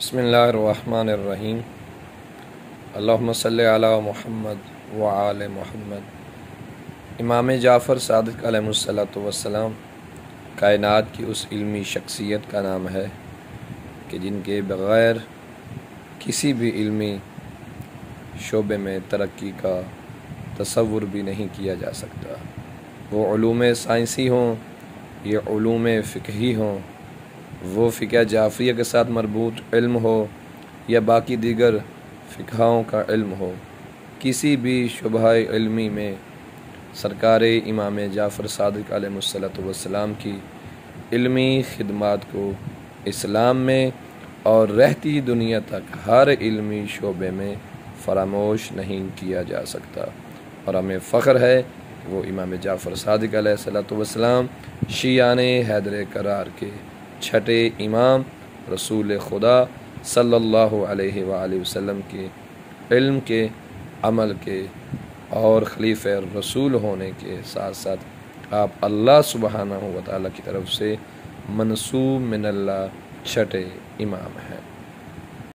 بسم اللہ الرحمن الرحیم اللہم صلی علی محمد وعلی محمد۔ امام جعفر صادق علیہ الصلوۃ والسلام کائنات کی اس علمی شخصیت کا نام ہے کہ جن کے بغیر کسی بھی علمی شعبے میں ترقی کا تصور بھی نہیں کیا جا سکتا۔ وہ علوم سائنسی ہوں یا علوم فقہی ہوں، وہ فقہ جعفریہ کے ساتھ مربوط علم ہو یا باقی دیگر فقہوں کا علم ہو، کسی بھی شعبہ علمی میں سرکار امام جعفر صادق علیہ الصلوۃ والسلام کی علمی خدمات کو اسلام میں اور رہتی دنیا تک ہر علمی شعبے میں فراموش نہیں کیا جا سکتا، اور ہمیں فخر ہے وہ امام جعفر صادق علیہ الصلوۃ والسلام شیعان حیدر کرار کے چھٹے امام رسول خدا صلی اللہ علیہ وآلہ وسلم کے علم کے، عمل کے اور خلیفہ رسول ہونے کے ساتھ ساتھ آپ اللہ سبحانہ و تعالیٰ کی طرف سے منصوب من اللہ چھٹے امام ہیں۔